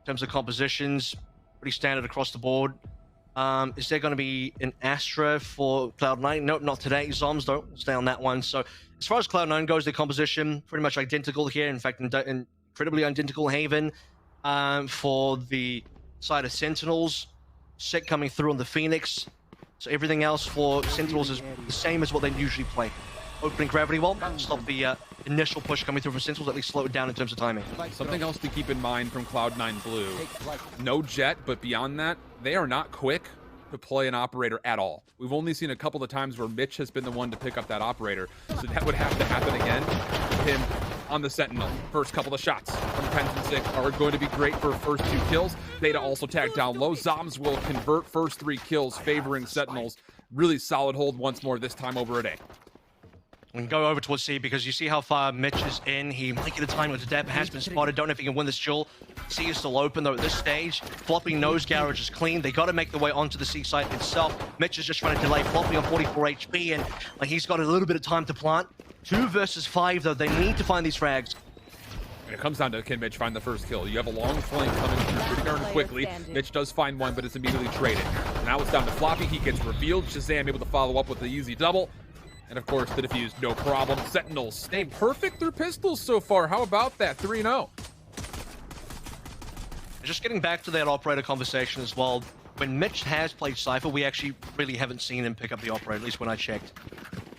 terms of compositions, pretty standard across the board. Is there going to be an Astra for Cloud9? Nope, not today. Zoms don't stay on that one. So as far as Cloud9 goes, their composition pretty much identical here. In fact, incredibly identical. Haven for the side of Sentinels. Sick coming through on the Phoenix. So everything else for Sentinels is the same as what they usually play. Opening gravity wall, stop the initial push coming through from Sentinels, at least slow it down in terms of timing. Something else to keep in mind from Cloud9 Blue. No jet, but beyond that, they are not quick to play an operator at all. We've only seen a couple of times where Mitch has been the one to pick up that operator. So that would have to happen again with him on the Sentinel. First couple of shots from Pens are going to be great for first 2 kills. Theta also tagged down low. Zoms will convert first 3 kills, favoring Sentinels. Really solid hold once more, this time over at A. We can go over towards C because you see how far Mitch is in. He might get a time with the depth, has been spotted. Don't know if he can win this duel. C is still open though at this stage. Floppy nose garage is clean. They got to make their way onto the C site itself. Mitch is just trying to delay Floppy on 44 HP and like he's got a little bit of time to plant. 2 versus 5 though. They need to find these frags. And it comes down to can Mitch find the first kill. You have a long flank coming through pretty darn quickly. Mitch does find one, but it's immediately traded. Now it's down to Floppy. He gets revealed. Shazam able to follow up with the easy double. And of course, the defuse, no problem. Sentinels stay perfect through pistols so far. How about that? 3-0. Just getting back to that operator conversation as well. When Mitch has played Cypher, we actually really haven't seen him pick up the operator, at least when I checked.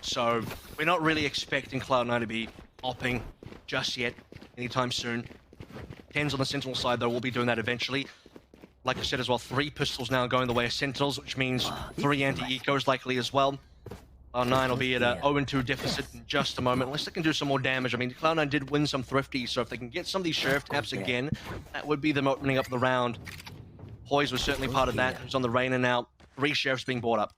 So we're not really expecting Cloud9 to be opping just yet, anytime soon. Tens on the Sentinel side, though, will be doing that eventually. Like I said as well, 3 pistols now going the way of Sentinels, which means 3 anti-ecos likely as well. Cloud9 will be at a 0-2 deficit in just a moment, unless they can do some more damage. I mean, Cloud9 did win some thrifty, so if they can get some of these sheriff taps again, that would be them opening up the round. Poise was certainly part of that. He's on the Reyna now. 3 sheriffs being brought up.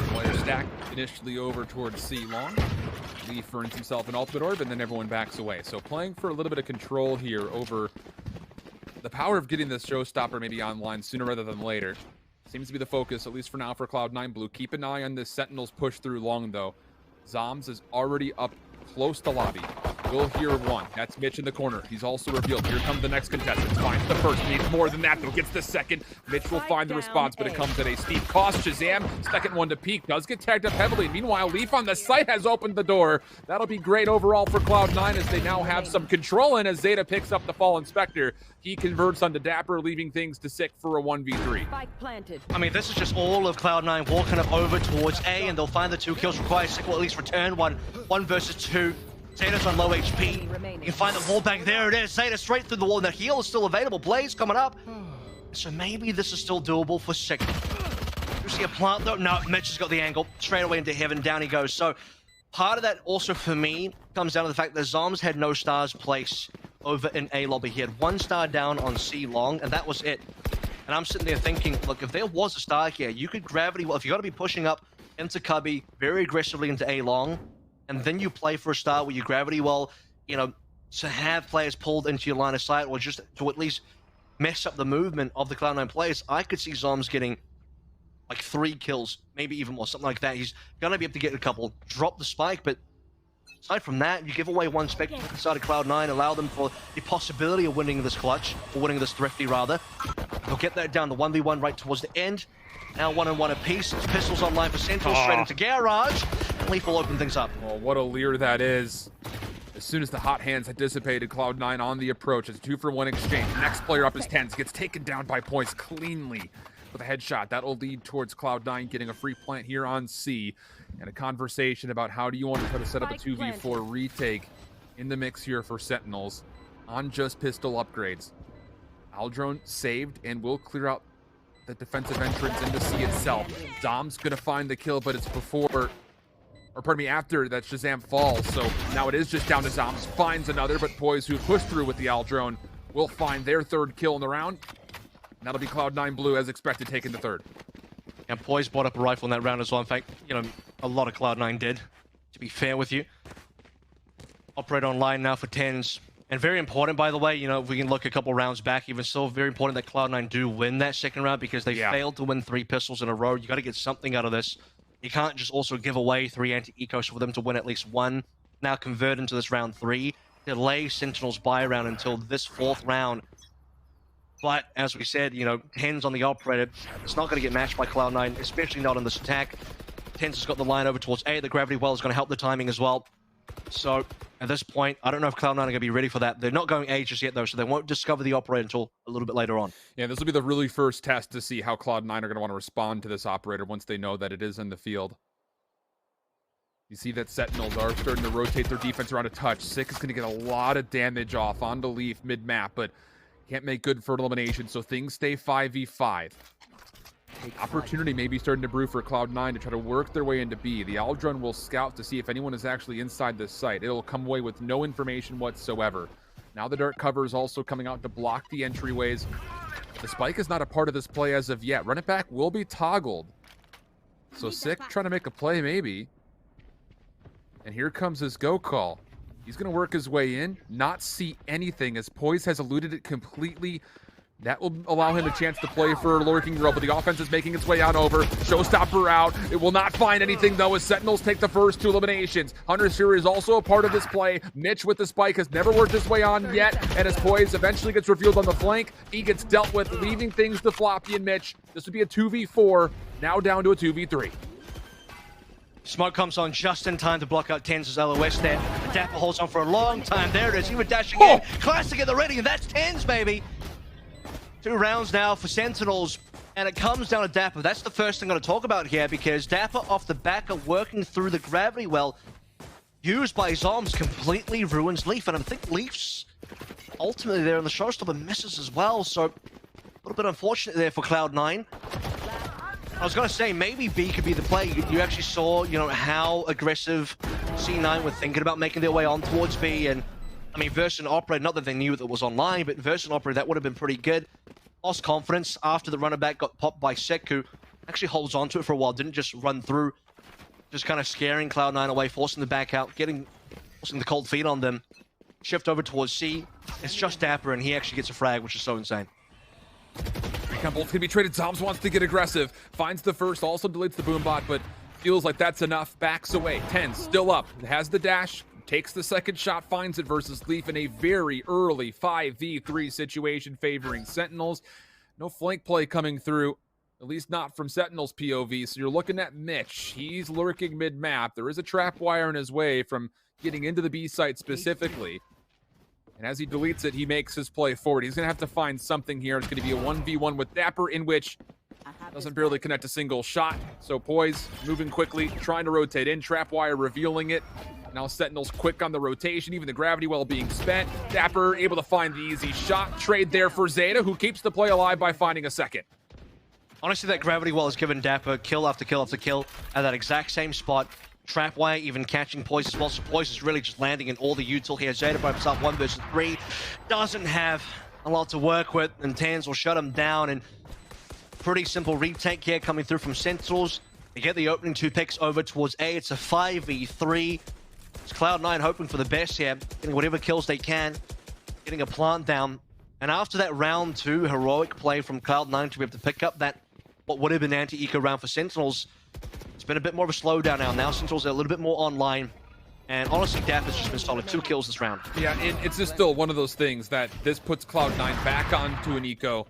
Player stack initially over towards C long. Lee earns himself an ultimate orb, and then everyone backs away. So playing for a little bit of control here over the power of getting this showstopper maybe online sooner rather than later. Seems to be the focus, at least for now, for Cloud9 Blue. Keep an eye on this Sentinels push through long, though. Zoms is already up close to lobby. We'll hear one. That's Mitch in the corner. He's also revealed. Here comes the next contestant. Finds the first. Needs more than that, though. Gets the second. Mitch will find the response, but it comes at a steep cost. Shazam, second one to peek. Does get tagged up heavily. Meanwhile, Leaf on the site has opened the door. That'll be great overall for Cloud9 as they now have some control in as Zeta picks up the Fallen Spectre. He converts onto Dapper, leaving things to Sick for a 1v3. I mean, this is just all of Cloud9 walking up over towards A, and they'll find the 2 kills required. Sick will at least return one versus 2. Zeta's on low HP. You can find the wall back. There it is. Zeta straight through the wall. And the heal is still available. Blaze coming up. So maybe this is still doable for Sick. You see a plant though? No, Mitch has got the angle. Straight away into heaven. Down he goes. So part of that also for me comes down to the fact that Zoms had no stars place over in A lobby. He had 1 star down on C long, and that was it. And I'm sitting there thinking, look, if there was a star here, you could gravity well. If you got to be pushing up into Cubby very aggressively into A long, and then you play for a star where you gravity well, you know, to have players pulled into your line of sight or just to at least mess up the movement of the Cloud9 players, I could see Zoms getting like 3 kills, maybe even more, something like that. He's going to be able to get a couple, drop the spike, but aside from that, you give away 1 spec inside of Cloud9, allow them for the possibility of winning this clutch, or winning this thrifty rather. They'll get that down, the 1v1 right towards the end. Now 1-on-1 apiece. It's pistols online for Sentinels, straight into Garage. And Leaf will open things up. Well, what a leer that is. As soon as the hot hands had dissipated, Cloud9 on the approach. It's a 2-for-1 exchange. Next player up is Tens. Gets taken down by Poise cleanly with a headshot. That'll lead towards Cloud9 getting a free plant here on C. And a conversation about how do you want to try to set up a 2v4 retake in the mix here for Sentinels on just pistol upgrades. Aldrone saved and will clear out the defensive entrance into C itself. Dom's gonna find the kill, but it's before, or pardon me, after that Shazam falls. So now it is just down to Zoms. Finds another, but Poise, who pushed through with the Aldrone, will find their 3rd kill in the round. And that'll be Cloud9 Blue, as expected, taking the 3rd. And Poise brought up a rifle in that round as well. In fact, you know, a lot of Cloud9 did, to be fair with you. Operate online now for Tens. And very important, by the way, you know, if we can look a couple rounds back, even still very important that Cloud9 do win that 2nd round because they failed to win 3 pistols in a row. You got to get something out of this. You can't just also give away 3 anti-ecos for them to win at least 1. Now convert into this round 3. delay Sentinels buy round until this 4th round. But as we said, you know, Tens on the operator, it's not going to get matched by Cloud9, especially not on this attack. Tens has got the line over towards A. The gravity well is going to help the timing as well. So at this point, I don't know if Cloud9 are going to be ready for that. They're not going A just yet, though, so they won't discover the operator until a little bit later on. Yeah, this will be the really first test to see how Cloud9 are going to want to respond to this operator once they know that it is in the field. You see that Sentinels are starting to rotate their defense around a touch. Sick is going to get a lot of damage off onto Leaf mid-map, but can't make good for elimination, so things stay 5v5. Opportunity may be starting to brew for Cloud9 to try to work their way into B. The Aldrun will scout to see if anyone is actually inside this site. It'll come away with no information whatsoever. Now the dark cover is also coming out to block the entryways. The spike is not a part of this play as of yet. Run it back will be toggled. So Sick trying to make a play maybe. And here comes his go call. He's going to work his way in, not see anything as Poise has eluded it completely. That will allow him a chance to play for Lurking Girl, but the offense is making its way on over. Showstopper out. It will not find anything, though, as Sentinels take the first 2 eliminations. Hunter's Fury is also a part of this play. Mitch with the spike has never worked his way on yet, and as Poise eventually gets revealed on the flank, he gets dealt with, leaving things to Floppy and Mitch. This would be a 2v4, now down to a 2v3. Smoke comes on just in time to block out Tens' LOS there. Dapper holds on for a long time. There it is. He was dashing in. Classic at the ready, and that's Tens, baby. 2 rounds now for Sentinels, and it comes down to Dapper. That's the first thing I'm going to talk about here, because Dapper off the back of working through the gravity well used by Zombs completely ruins Leaf, and I think Leaf's ultimately there in the showstopper misses as well, so a little bit unfortunate there for Cloud9. I was going to say, maybe B could be the play. You actually saw, you know, how aggressive C9 were thinking about making their way on towards B, and I mean, versus an operator, not that they knew that it was online, but versus an operator, that would have been pretty good. Lost confidence after the runner back got popped by Sek, who actually holds on to it for a while, didn't just run through, just kind of scaring Cloud9 away, forcing the back out, forcing the cold feet on them. Shift over towards C. It's just Dapper, and he actually gets a frag, which is so insane. Both can be traded. Zombs wants to get aggressive. Finds the first, also deletes the boombot, but feels like that's enough. Backs away. 10 still up. Has the dash. Takes the second shot. Finds it versus Leaf in a very early 5v3 situation favoring Sentinels. No flank play coming through. At least not from Sentinels POV. So you're looking at Mitch. He's lurking mid-map. There is a trap wire in his way from getting into the B site specifically. And as he deletes it, he makes his play forward. He's going to have to find something here. It's going to be a 1v1 with Dapper, in which doesn't barely connect a single shot. So Poise moving quickly, trying to rotate in. Trapwire revealing it. Now Sentinels quick on the rotation, even the gravity well being spent. Dapper able to find the easy shot. Trade there for Zeta, who keeps the play alive by finding a second. Honestly, that gravity well has given Dapper kill after kill after kill at that exact same spot. Trapwire even catching Poise as well, so Poise is really just landing in all the util here. Zeta by himself, 1 versus 3. Doesn't have a lot to work with, and Tans will shut him down, and pretty simple retake here coming through from Sentinels. They get the opening 2 picks over towards A. It's a 5v3. It's Cloud9 hoping for the best here, getting whatever kills they can, getting a plant down. And after that round 2 heroic play from Cloud9 to be able to pick up that, what would have been anti-eco round for Sentinels, it's been a bit more of a slowdown now. Now Sentinels are a little bit more online. And honestly, Dapper's just been solid. 2 kills this round. Yeah, it's just still one of those things that this puts Cloud9 back onto an eco.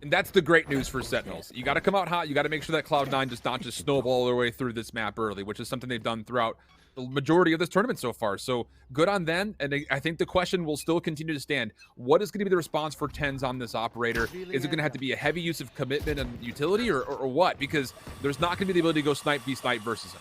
And that's the great news for Sentinels. You got to come out hot. You got to make sure that Cloud9 does not just snowball their way through this map early, which is something they've done throughout the majority of this tournament so far. So good on them. And I think the question will still continue to stand. What is going to be the response for Tens on this operator? Is it going to have to be a heavy use of commitment and utility or what? Because there's not going to be the ability to go snipe v snipe versus him.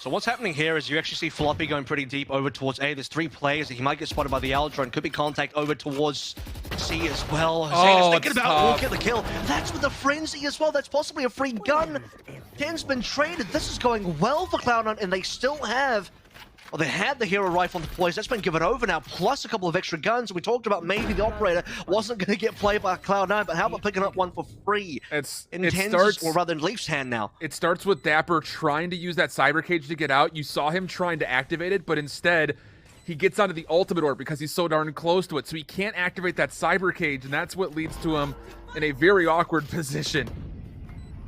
So what's happening here is you actually see Floppy going pretty deep over towards A. There's 3 players. He might get spotted by the Aldrun. Could be contact over towards C as well. Zena's thinking about who'll get the kill. That's with the frenzy as well. That's possibly a free gun. Ten's been traded. This is going well for Cloud9, and they still have... Well, they had the hero rifle deploys. That's been given over now, plus a couple of extra guns. We talked about maybe the operator wasn't going to get played by Cloud9, but how about picking up one for free? In Tens, or rather in Leaf's hand now. It starts with Dapper trying to use that cyber cage to get out. You saw him trying to activate it, but instead he gets onto the ultimate orb because he's so darn close to it, so he can't activate that cyber cage, and that's what leads to him in a very awkward position.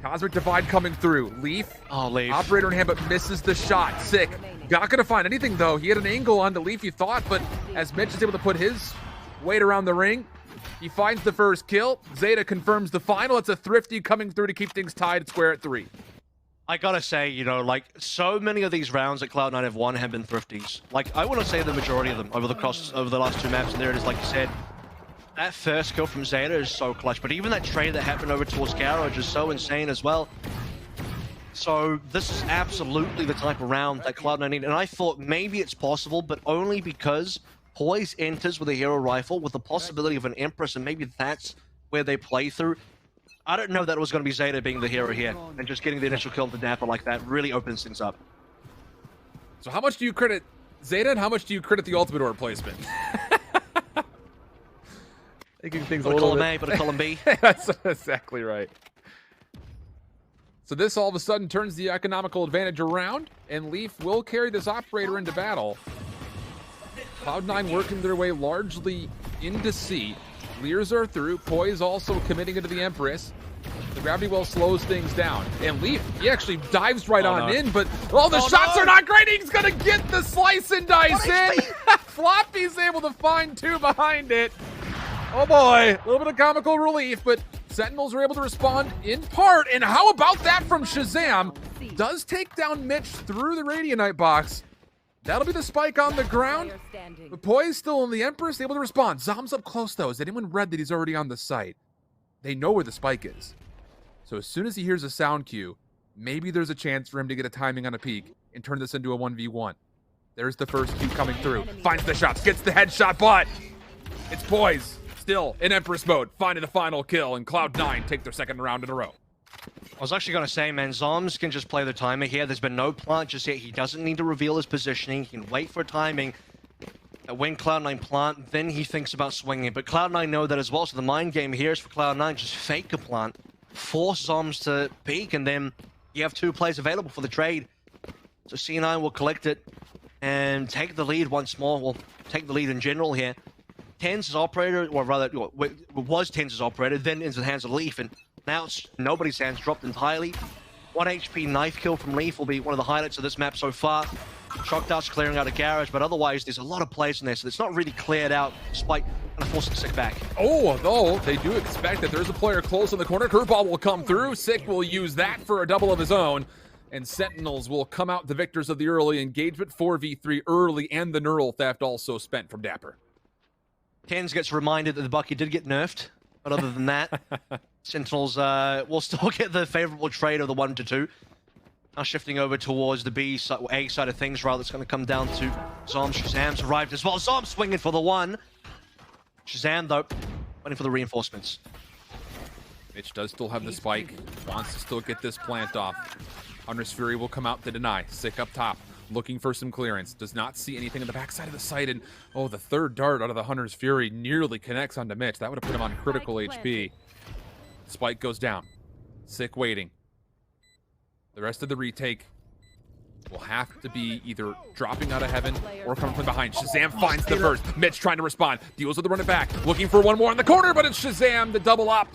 Cosmic Divide coming through. Leaf. Oh, Leaf. Operator in hand, but misses the shot. Sick. Not going to find anything, though. He had an angle on the Leaf, he thought, but as Mitch is able to put his weight around the ring, he finds the first kill. Zeta confirms the final. It's a Thrifty coming through to keep things tied at square at 3. I gotta say, you know, like, so many of these rounds that Cloud9 have won have been Thrifties. Like, I wouldn't say the majority of them over the last 2 maps, and there it is, like you said. That first kill from Zeta is so clutch, but even that trade that happened over towards Garage is so insane as well. So this is absolutely the type of round that Cloud9 need, and I thought maybe it's possible, but only because Poise enters with a hero rifle with the possibility of an Empress, and maybe that's where they play through. I don't know that it was going to be Zeta being the hero here, and just getting the initial kill to Dapper like that really opens things up. So how much do you credit Zeta, and how much do you credit the ultimate orb placement? Making things a little column bit... A, but a column B. That's exactly right. So this all of a sudden turns the economical advantage around, and Leaf will carry this operator into battle. Cloud9 working their way largely into C. Leers are through. Poise also committing into the Empress. The gravity well slows things down. And Leaf, he actually dives right in, but the shots are not great. He's going to get the slice and dice in. Floppy's able to find 2 behind it. Oh boy, a little bit of comical relief, but Sentinels are able to respond in part. And how about that from Shazam? Does take down Mitch through the Radianite box. That'll be the spike on the ground. But Poise still on the Empress, able to respond. Zom's up close though. Has anyone read that he's already on the site? They know where the spike is. So as soon as he hears a sound cue, maybe there's a chance for him to get a timing on a peek and turn this into a 1v1. There's the first cue coming through. Finds the shots, gets the headshot, but it's Poise. Still in Empress mode, finding the final kill, and Cloud9 take their 2nd round in a row. I was actually going to say, man, Zoms can just play the timer here. There's been no plant just yet. He doesn't need to reveal his positioning. He can wait for timing. When Cloud9 plant, then he thinks about swinging. But Cloud9 know that as well, so the mind game here is for Cloud9, just fake a plant, force Zoms to peek, and then you have 2 plays available for the trade. So C9 will collect it and take the lead once more. Well, take the lead in general here. Tens' operator, or rather, was Tens' operator, then into the hands of Leaf, and now it's nobody's hands, dropped entirely. 1 HP knife kill from Leaf will be one of the highlights of this map so far. Shock Dart's clearing out a garage, but otherwise there's a lot of plays in there, so it's not really cleared out, despite kind of forcing Sick back. Oh, though, they do expect that there's a player close in the corner. Curveball will come through. Sick will use that for a double of his own. And Sentinels will come out the victors of the early engagement. 4v3 early, and the neural theft also spent from Dapper. Tens gets reminded that the bucket did get nerfed, but other than that, Sentinels will still get the favorable trade of the 1-2. Now shifting over towards the B side, A side of things, rather, it's going to come down to Zom. Shazam's arrived as well. Zom swinging for the 1. Shazam, though, waiting for the reinforcements. Mitch does still have the spike, wants to still get this plant off. Hunter's Fury will come out to deny. Sick up top, looking for some clearance. Does not see anything on the backside of the site, and oh, the 3rd dart out of the Hunter's Fury nearly connects onto Mitch. That would have put him on critical HP. Spike goes down. Sick waiting. The rest of the retake will have to be either dropping out of heaven or coming from behind. Shazam finds the first. Mitch trying to respond. Deals with the run it back. Looking for one more in the corner, but it's Shazam to double up.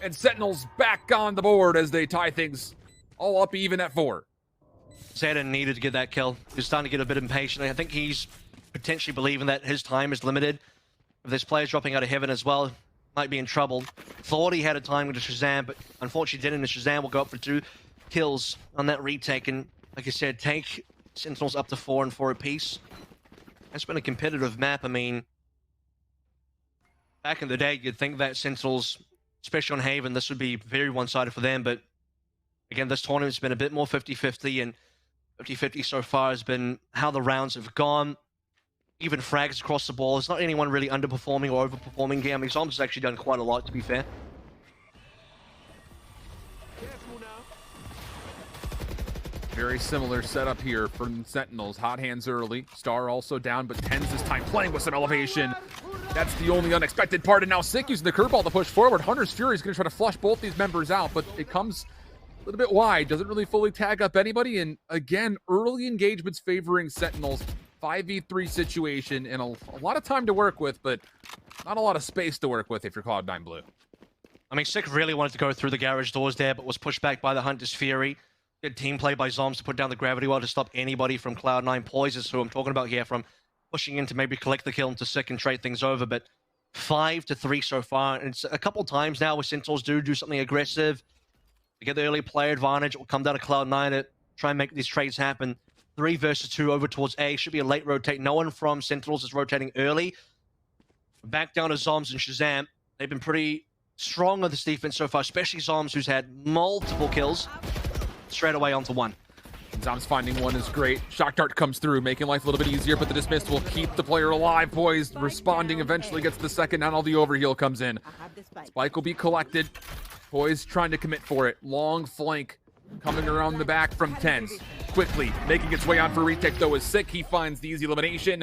And Sentinels back on the board as they tie things all up even at 4. Zeta needed to get that kill. He's starting to get a bit impatient. I think he's potentially believing that his time is limited. If this player's dropping out of heaven as well, might be in trouble. Thought he had a time with the Shazam, but unfortunately didn't. The Shazam will go up for 2 kills on that retake, and like I said, take Sentinels up to 4 and 4 apiece. That's been a competitive map. I mean, back in the day, you'd think that Sentinels, especially on Haven, this would be very one-sided for them, but again, this tournament's been a bit more 50-50, and 50-50 so far has been how the rounds have gone. Even frags across the ball. There's not anyone really underperforming or overperforming here. I mean, Zombs has actually done quite a lot, to be fair. Very similar setup here from Sentinels. Hot hands early. Star also down, but Tens this time playing with some elevation. That's the only unexpected part, and now Sick using the curveball to push forward. Hunter's Fury is going to try to flush both these members out, but it comes a little bit wide. Doesn't really fully tag up anybody, and again, early engagements favoring Sentinels. 5v3 situation, and a lot of time to work with, but not a lot of space to work with if you're Cloud9 Blue. I mean, Sick really wanted to go through the garage doors there, but was pushed back by the Hunter's Fury. Good team play by Zoms to put down the gravity well to stop anybody from Cloud9. Poise is who I'm talking about here, from pushing in to maybe collect the kill into Sick and trade things over. But 5-3 so far. And it's a couple times now where Sentinels do something aggressive. To get the early player advantage, it will come down to Cloud9 to try and make these trades happen. 3 versus 2 over towards A. Should be a late rotate. No one from Sentinels is rotating early. Back down to Zoms and Shazam. They've been pretty strong on this defense so far, especially Zoms, who's had multiple kills. Straight away onto 1. Zoms finding 1 is great. Shock Dart comes through, making life a little bit easier, but the dismiss will keep the player alive. Poised, responding, eventually gets the second, and all the overheal comes in. Spike will be collected. Poised trying to commit for it. Long flank coming around the back from TenZ. Quickly making its way on for retake, though, is Sick. He finds the easy elimination.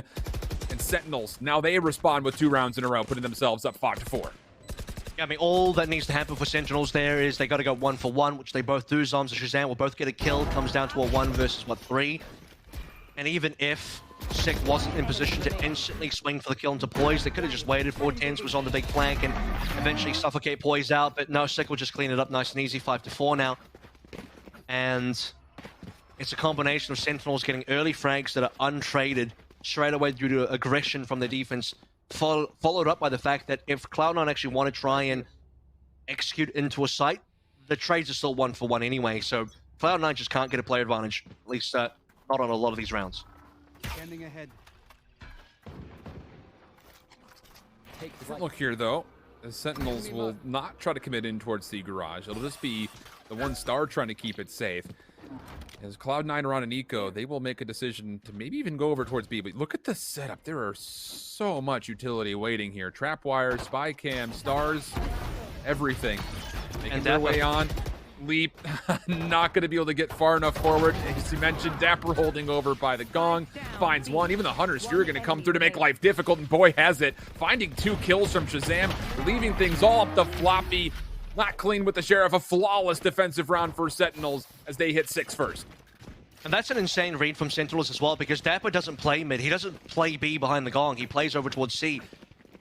And Sentinels, now they respond with 2 rounds in a row, putting themselves up 5-4. Yeah, I mean, all that needs to happen for Sentinels there is they got to go 1 for 1, which they both do. Zoms and Shazam will both get a kill. Comes down to a 1 versus 3. And even if Sick wasn't in position to instantly swing for the kill into Poise, they could have just waited for TenZ was on the big flank and eventually suffocate Poise out. But no, Sick will just clean it up nice and easy, 5-4 now. And it's a combination of Sentinels getting early frags that are untraded straight away due to aggression from the defense, followed up by the fact that if Cloud9 actually want to try and execute into a site, the trades are still 1 for 1 anyway, so Cloud9 just can't get a player advantage, at least not on a lot of these rounds. Standing ahead. Different look here, though. The Sentinels will not try to commit in towards the garage. It'll just be the 1 star trying to keep it safe. As Cloud9 are on an eco, they will make a decision to maybe even go over towards B. But look at the setup. There are so much utility waiting here. Trap wires, spy cam, stars, everything. Making their way on. Leap, not going to be able to get far enough forward. As you mentioned, Dapper holding over by the gong. Finds 1. Even the Hunter's Fury going to come through to make life difficult, and boy has it. Finding 2 kills from Shazam, leaving things all up the floppy. Not clean with the Sheriff. A flawless defensive round for Sentinels as they hit 6 first. And that's an insane read from Sentinels as well, because Dapper doesn't play mid. He doesn't play B behind the gong. He plays over towards C.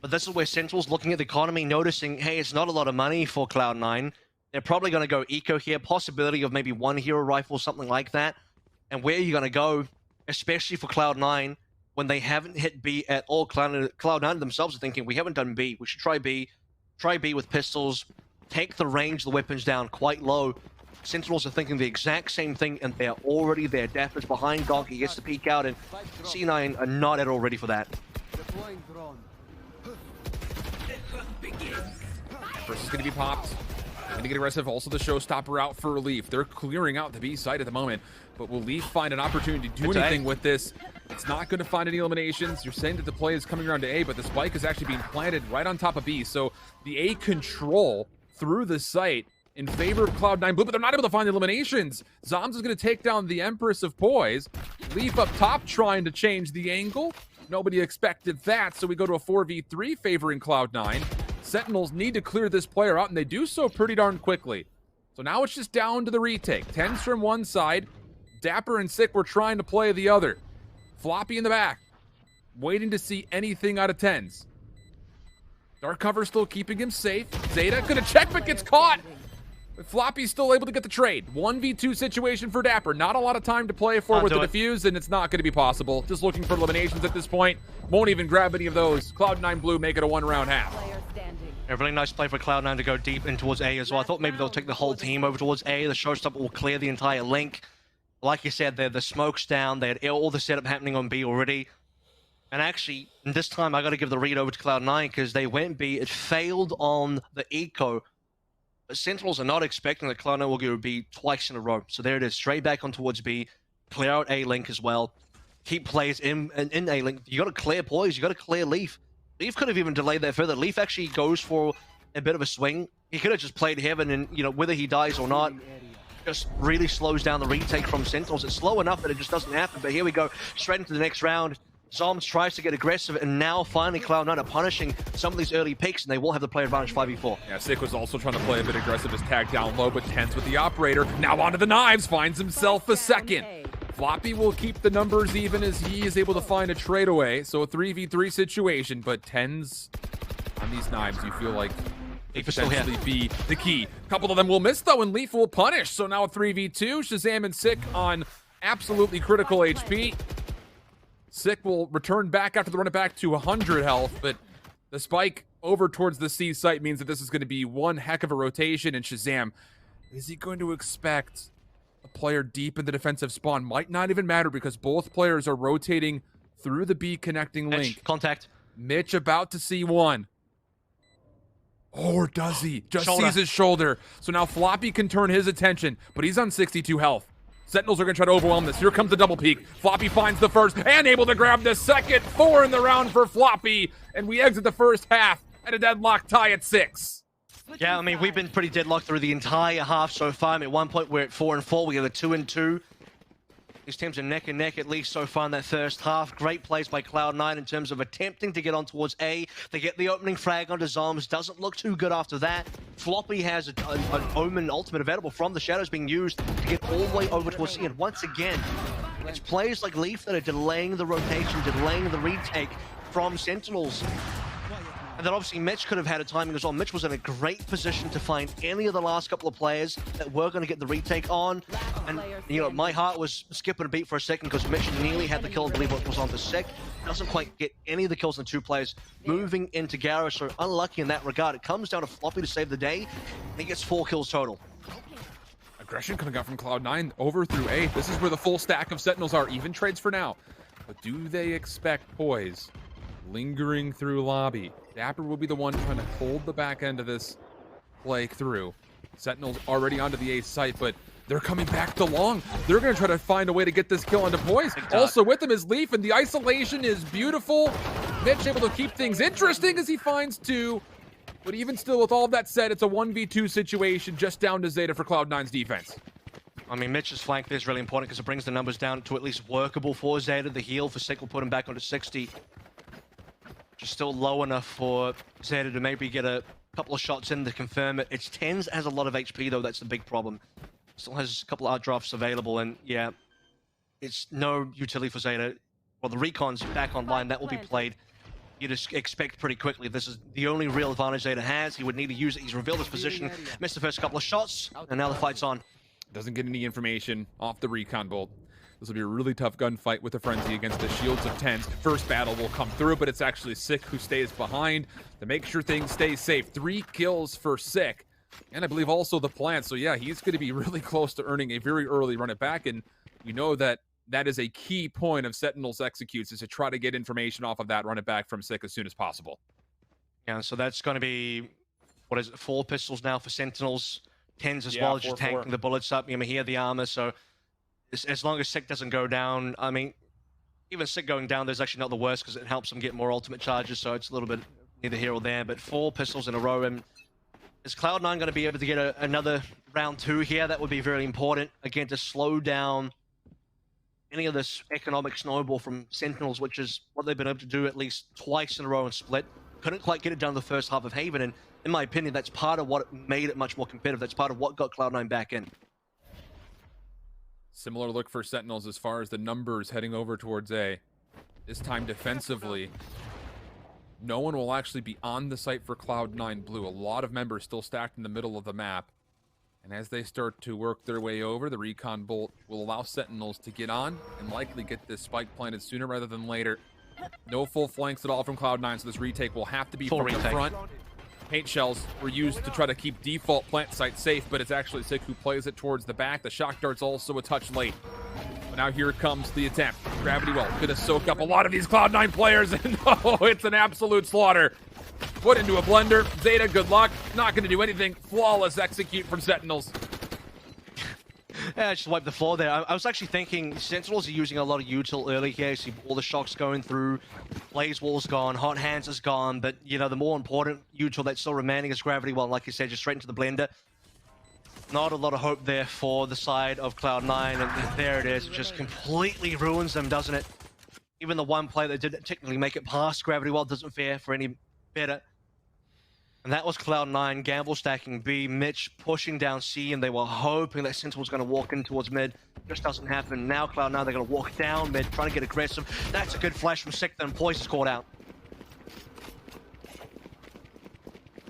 But this is where Sentinels looking at the economy, noticing, hey, it's not a lot of money for Cloud9. They're probably going to go eco here. Possibility of maybe 1 hero rifle, something like that. And where are you going to go, especially for Cloud9, when they haven't hit B at all? Cloud9 themselves are thinking, we haven't done B. We should try B. Try B with pistols. Take the range of the weapons down quite low. Sentinels are thinking the exact same thing, and they're already there. Dapper's behind Gong. He gets to peek out, and C9 are not at all ready for that. First is going to be popped. Going to get aggressive. Also the showstopper out for Leaf. They're clearing out the B site at the moment, but will Leaf find an opportunity to do anything with this? It's not going to find any eliminations. You're saying that the play is coming around to A, but the spike is actually being planted right on top of B. So the A control through the site in favor of Cloud9 Blue, but they're not able to find the eliminations. Zoms is going to take down the Empress of Poise. Leaf up top trying to change the angle. Nobody expected that, so we go to a 4v3 favoring Cloud9. Sentinels need to clear this player out, and they do so pretty darn quickly. So now it's just down to the retake. TenZ from one side. Dapper and Sick were trying to play the other. Floppy in the back. Waiting to see anything out of TenZ. Dark cover still keeping him safe. Zeta gonna check, but gets caught. But Floppy's still able to get the trade. 1v2 situation for Dapper. Not a lot of time to play for with the defuse, and it's not going to be possible. Just looking for eliminations at this point. Won't even grab any of those. Cloud9 Blue make it a 1-round half. A really nice play for Cloud9 to go deep in towards A as well. I thought maybe they'll take the whole team over towards A. The showstopper will clear the entire link. Like you said, the smoke's down. They had all the setup happening on B already. And actually, this time I got to give the read over to Cloud9 because they went B. It failed on the eco. But Sentinels are not expecting that Cloud9 will go B twice in a row. So there it is, straight back on towards B. Clear out A link as well. Keep players in A link. You got to clear Poise. You got to clear Leaf. Leaf could have even delayed that further. Leaf actually goes for a bit of a swing. He could have just played Heaven, and whether he dies or not, just really slows down the retake from Sentinels. It's slow enough that it just doesn't happen. But here we go, straight into the next round. Zoms tries to get aggressive, and now finally Cloud9 are punishing some of these early picks, and they will have the player advantage 5v4. Yeah, Sick was also trying to play a bit aggressive as tag down low, but TenZ with the operator. Now onto the knives, finds himself a second. Floppy will keep the numbers even as he is able to find a trade away. So a 3v3 situation, but TenZ on these knives, you feel like could Leaf is still here. potentially be the key. A couple of them will miss, though, and Leaf will punish. So now a 3v2. Shazam and Sick on absolutely critical HP. Sick will return back after the run it back to 100 health, but the spike over towards the C site means that this is going to be one heck of a rotation, and Shazam, is he going to expect a player deep in the defensive spawn? Might not even matter because both players are rotating through the B connecting link. Mitch, contact. Mitch about to see one. Or does he? Just Shoulder. sees his shoulder. So now Floppy can turn his attention, but he's on 62 health. Sentinels are going to try to overwhelm this. Here comes the double peek. Floppy finds the first and able to grab the second. 4 in the round for Floppy. And we exit the first half at a deadlock tie at 6. Yeah, I mean, we've been pretty deadlocked through the entire half so far. I mean, at one point, we're at 4-4. We have a 2-2. These teams are neck and neck, at least so far in that first half. Great plays by Cloud9 in terms of attempting to get on towards A. They get the opening frag onto Zombs. Doesn't look too good after that. Floppy has an Omen ultimate available from the Shadows being used to get all the way over towards C. And once again, it's players like Leaf that are delaying the rotation, delaying the retake from Sentinels. And then obviously Mitch could have had a timing as well. Mitch was in a great position to find any of the last couple of players that were going to get the retake on. And, you know, my heart was skipping a beat for a second because Mitch nearly had the kill, I believe it was on the Sick. Doesn't quite get any of the kills on the 2 players. Moving into Garrow, so unlucky in that regard. It comes down to Floppy to save the day. And he gets 4 kills total. Aggression coming out from Cloud9 over through A. This is where the full stack of Sentinels are. Even trades for now. But do they expect poise? Lingering through lobby. Dapper will be the one trying to hold the back end of this play through. Sentinels already onto the A site, but they're coming back to long. They're going to try to find a way to get this kill onto Poise. Also with them is Leaf, and the isolation is beautiful. Mitch able to keep things interesting as he finds 2. But even still, with all of that said, it's a 1v2 situation just down to Zeta for Cloud9's defense. I mean, Mitch's flank there is really important because it brings the numbers down to at least workable for Zeta. The heal for Sick will put him back onto 60. Just still low enough for Zeta to maybe get a couple of shots in to confirm it. It's Tens has a lot of HP though, that's the big problem. Still has a couple of art drafts available, and yeah, it's no utility for Zeta. Well, the Recon's back online, that will be played. You just expect pretty quickly. This is the only real advantage Zeta has. He would need to use it. He's revealed his position, missed the first couple of shots, and now the fight's on. Doesn't get any information off the Recon bolt. This will be a really tough gunfight with the Frenzy against the Shields of Tens. First battle will come through, but it's actually Sick who stays behind to make sure things stay safe. 3 kills for Sick, and I believe also the plant. So yeah, he's going to be really close to earning a very early run it back, and we know that that is a key point of Sentinels executes, is to try to get information off of that run it back from Sick as soon as possible. Yeah, so that's going to be, what is it, 4 pistols now for Sentinels. Tens as well, just tanking the bullets up. I mean, he had the armor, so as long as Sick doesn't go down, I mean, even Sick going down, there's actually not the worst because it helps him get more ultimate charges, so it's a little bit neither here or there. But 4 pistols in a row, and is Cloud9 going to be able to get another round 2 here? That would be very important, again, to slow down any of this economic snowball from Sentinels, which is what they've been able to do at least twice in a row and split. Couldn't quite get it done the first half of Haven, and in my opinion, that's part of what made it much more competitive. That's part of what got Cloud9 back in. Similar look for Sentinels as far as the numbers heading over towards A. This time defensively, no one will actually be on the site for Cloud9 Blue. A lot of members still stacked in the middle of the map. And as they start to work their way over, the Recon Bolt will allow Sentinels to get on and likely get this spike planted sooner rather than later. No full flanks at all from Cloud9, so this retake will have to be from the front. Paint shells were used to try to keep default plant site safe, but it's actually Sick who plays it towards the back. The shock dart's also a touch late. But now here comes the attempt. Gravity Well gonna soak up a lot of these Cloud9 players, and oh, it's an absolute slaughter. Put into a blender. Zeta, good luck. Not gonna do anything. Flawless execute from Sentinels. Yeah, just wipe the floor there. I was actually thinking Sentinels are using a lot of util early here. You see all the shocks going through. Blaze Wall's gone. Hot Hands is gone. But, you know, the more important util that's still remaining is Gravity Well. Like you said, just straight into the blender. Not a lot of hope there for the side of Cloud9. And there it is. It just completely ruins them, doesn't it? Even the one player that didn't technically make it past Gravity Well doesn't fare for any better. And that was Cloud9, Gamble stacking B, Mitch pushing down C, and they were hoping that Sentinel was going to walk in towards mid. Just doesn't happen. Now Cloud9, they're going to walk down mid, trying to get aggressive. That's a good flash from Sick, and Poise is caught out.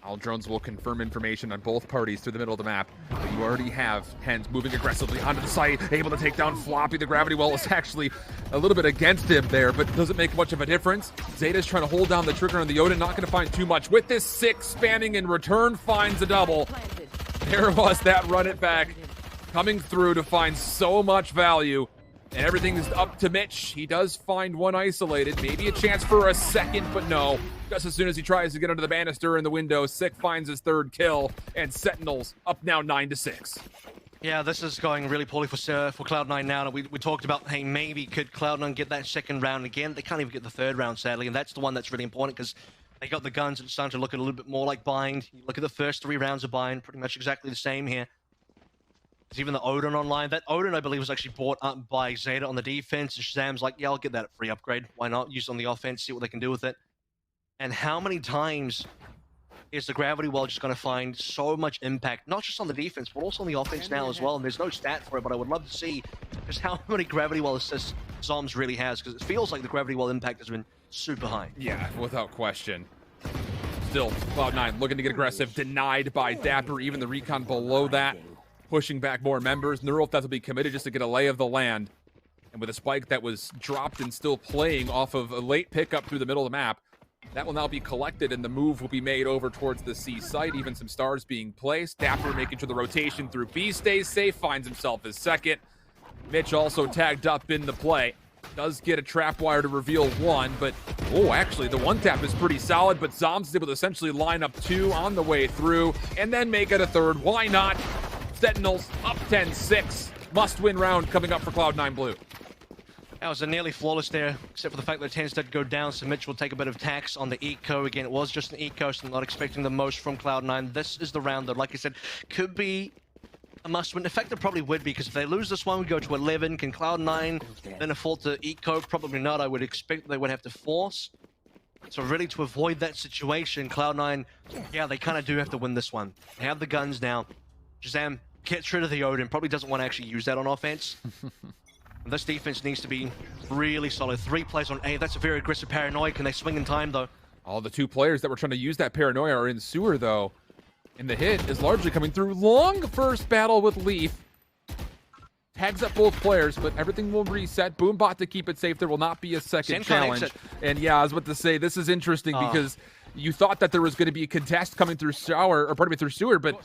All drones will confirm information on both parties through the middle of the map. But you already have Tens moving aggressively onto the site, able to take down Floppy. The gravity well is actually a little bit against him there, but doesn't make much of a difference. Zeta's trying to hold down the trigger on the Odin, not going to find too much. With this 6 spanning in return, finds a double. There was that run it back coming through to find so much value. And everything is up to Mitch. He does find one isolated. Maybe a chance for a second, but no. Just as soon as he tries to get under the banister in the window, Sick finds his 3rd kill, and Sentinels up now 9-6. Yeah, this is going really poorly for Cloud9 now. We talked about, hey, maybe could Cloud9 get that 2nd round again? They can't even get the 3rd round, sadly, and that's the one that's really important because they got the guns. It's starting to look a little bit more like Bind. You look at the first 3 rounds of Bind, pretty much exactly the same here. There's even the Odin online. That Odin, I believe, was actually bought up by Zeta on the defense. And Shazam's like, yeah, I'll get that at free upgrade. Why not? Use it on the offense, see what they can do with it. And how many times is the gravity well just going to find so much impact, not just on the defense, but also on the offense now as well? And there's no stat for it, but I would love to see just how many gravity well assists Zoms really has, because it feels like the gravity well impact has been super high. Yeah, without question. Still, Cloud9 looking to get aggressive, denied by Dapper, even the recon below that. Pushing back more members. Neurotheft will be committed just to get a lay of the land. And with a spike that was dropped and still playing off of a late pickup through the middle of the map, that will now be collected and the move will be made over towards the C site. Even some stars being placed. Dapper making sure the rotation through B stays safe, finds himself his 2nd. Mitch also tagged up in the play. Does get a trap wire to reveal 1, but oh, actually the 1 tap is pretty solid, but Zoms is able to essentially line up 2 on the way through and then make it a 3rd. Why not? Sentinels up 10-6. Must-win round coming up for Cloud9 Blue. That was a nearly flawless there, except for the fact that Tens did go down, so Mitch will take a bit of tax on the eco. Again, it was just an eco, so I'm not expecting the most from Cloud9. This is the round that, like I said, could be a must-win. In fact, it probably would be, because if they lose this one, we go to 11. Can Cloud9 then afford to eco? Probably not. I would expect they would have to force. So really, to avoid that situation, Cloud9, yeah, they kind of do have to win this one. They have the guns now. Shazam gets rid of the Odin, probably doesn't want to actually use that on offense. This defense needs to be really solid. 3 plays on A, that's a very aggressive paranoia. Can they swing in time, though? All the 2 players that were trying to use that paranoia are in sewer, though. And the hit is largely coming through. Long first battle with Leaf. Tags up both players, but everything will reset. Boombot to keep it safe. There will not be a second challenge. And yeah, I was about to say, this is interesting because you thought that there was going to be a contest coming through through sewer, but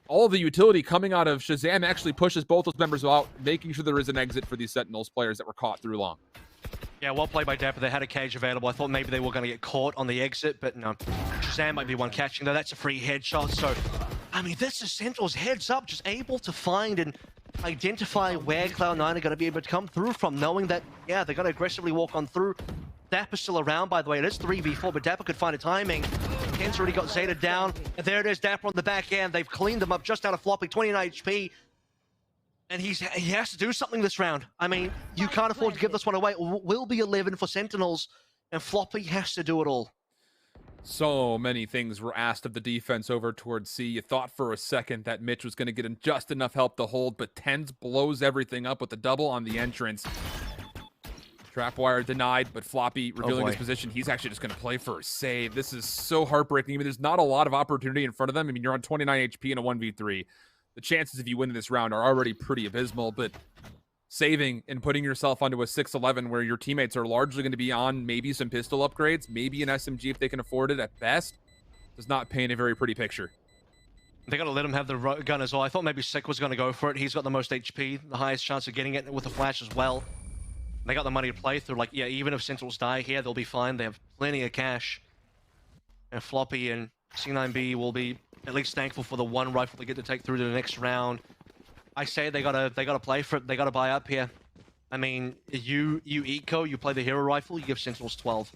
all the utility coming out of Shazam actually pushes both those members out, making sure there is an exit for these Sentinels players that were caught through long. Yeah, well played by Dapper. They had a cage available. I thought maybe they were going to get caught on the exit, but no. Shazam might be one catching, though. That's a free headshot. So, I mean, this is Sentinels heads up, just able to find and identify where Cloud9 are going to be able to come through from, knowing that, yeah, they're going to aggressively walk on through. Dapper's still around, by the way. It is 3v4, but Dapper could find a timing. Ken's already got Zeta down. And there it is, Dapper on the back end. They've cleaned him up just out of Floppy, 29 HP. And he has to do something this round. I mean, you can't afford to give this one away. It will be 11 for Sentinels, and Floppy has to do it all. So many things were asked of the defense over towards C. You thought for a second that Mitch was going to get just enough help to hold, but Tens blows everything up with the double on the entrance. Trapwire denied, but Floppy revealing his position. He's actually just going to play for a save. This is so heartbreaking. I mean, there's not a lot of opportunity in front of them. I mean, you're on 29 HP in a 1v3. The chances if you win this round are already pretty abysmal, but saving and putting yourself onto a 6-11 where your teammates are largely going to be on maybe some pistol upgrades, maybe an SMG if they can afford it at best, does not paint a very pretty picture. They got to let him have the gun as well. I thought maybe Sick was going to go for it. He's got the most HP, the highest chance of getting it with a flash as well. They got the money to play through. Like, yeah, even if Sentinels die here, they'll be fine. They have plenty of cash. And Floppy and C9B will be at least thankful for the one rifle they get to take through to the next round. I say they gotta play for it. They gotta buy up here. I mean, you eco, you play the hero rifle, you give Sentinels 12.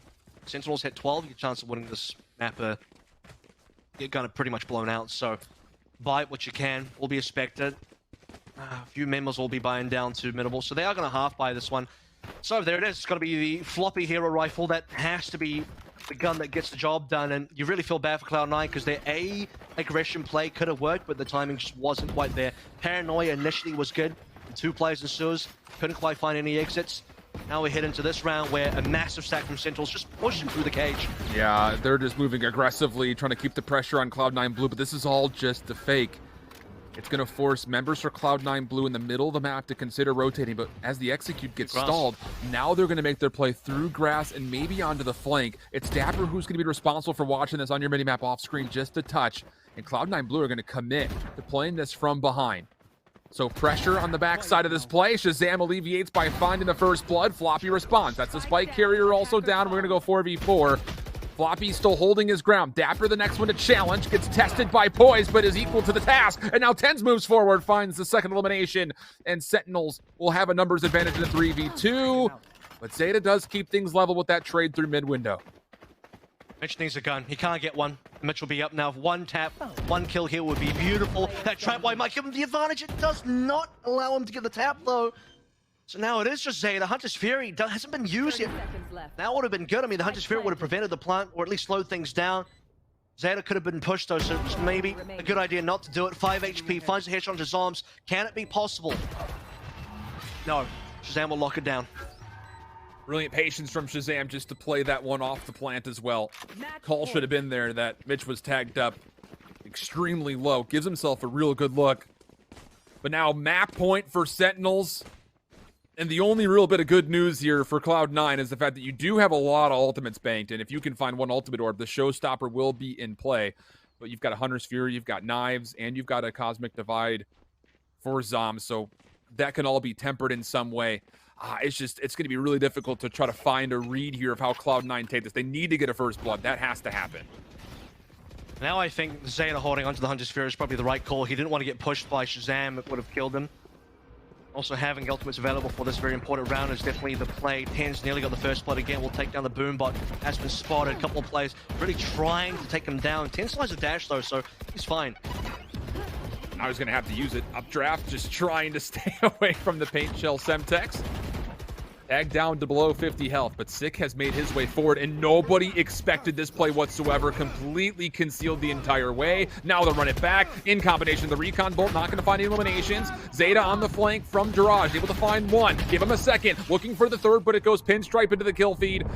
Sentinels hit 12, your chance of winning this map get kind of pretty much blown out. So buy what you can. Will be expected. A few members will be buying down to minimal, so they are gonna half buy this one. So there it is. It's got to be the Floppy hero rifle. That has to be the gun that gets the job done. And you really feel bad for Cloud9 because their A aggression play could have worked, but the timing just wasn't quite there. Paranoia initially was good. The 2 players in sewers couldn't quite find any exits. Now we head into this round where a massive stack from Sentinels just pushing through the cage. Yeah, they're just moving aggressively, trying to keep the pressure on Cloud9 Blue, but this is all just a fake. It's going to force members for Cloud9 Blue in the middle of the map to consider rotating, but as the execute gets stalled, now they're going to make their play through grass and maybe onto the flank. It's Dapper who's going to be responsible for watching this on your minimap off screen just a touch, and Cloud9 Blue are going to commit to playing this from behind. So pressure on the backside of this play. Shazam alleviates by finding the first blood. Floppy responds. That's the spike carrier also down. We're going to go 4v4. Floppy still holding his ground. Dapper, the next one to challenge, gets tested by Poise, but is equal to the task. And now Tens moves forward, finds the second elimination, and Sentinels will have a numbers advantage in the 3v2. But Zeta does keep things level with that trade through mid window. Mitch needs a gun. He can't get one. Mitch will be up now. One tap, one kill here would be beautiful. That trap wide might give him the advantage. It does not allow him to get the tap, though. So now it is just Zeta. Hunter's Fury hasn't been used yet. That would have been good. I mean, the Hunter's Fury would have prevented the plant, or at least slowed things down. Zeta could have been pushed, though, so it's maybe a good idea not to do it. 5 HP, finds the headshot on Shazam's. Can it be possible? No. Shazam will lock it down. Brilliant patience from Shazam just to play that one off the plant as well. Call should have been there that Mitch was tagged up extremely low. Gives himself a real good look. But now map point for Sentinels. And the only real bit of good news here for Cloud9 is the fact that you do have a lot of ultimates banked. And if you can find one ultimate orb, the showstopper will be in play. But you've got a Hunter's Fury, you've got Knives, and you've got a Cosmic Divide for Zom. So that can all be tempered in some way. It's going to be really difficult to try to find a read here of how Cloud9 take this. They need to get a first blood. That has to happen. Now I think Zeta holding onto the Hunter's Fury is probably the right call. He didn't want to get pushed by Shazam. It would have killed him. Also having ultimates available for this very important round is definitely the play. Ten's nearly got the first blood again. We'll take down the Boombot. Has been spotted. A couple of players really trying to take him down. 10 slides a dash though, so he's fine. I was going to have to use it. Updraft, just trying to stay away from the paint shell Semtex. Tag down to below 50 health, but Sick has made his way forward, and nobody expected this play whatsoever. Completely concealed the entire way. Now they'll run it back. In combination, the Recon Bolt not going to find any eliminations. Zeta on the flank from Jiraj, able to find one. Give him a second. Looking for the third, but it goes pinstripe into the kill feed.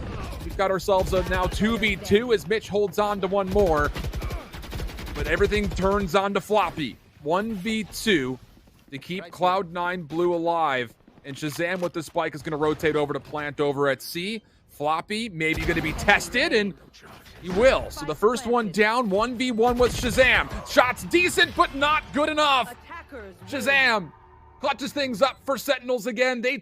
We've got ourselves a now 2v2 as Mitch holds on to one more. But everything turns on to Floppy. 1v2 to keep Cloud9 Blue alive. And Shazam with the spike is going to rotate over to plant over at C. Floppy maybe going to be tested, and he will. So the first one down, 1v1 with Shazam. Shots decent, but not good enough. Shazam clutches things up for Sentinels again. They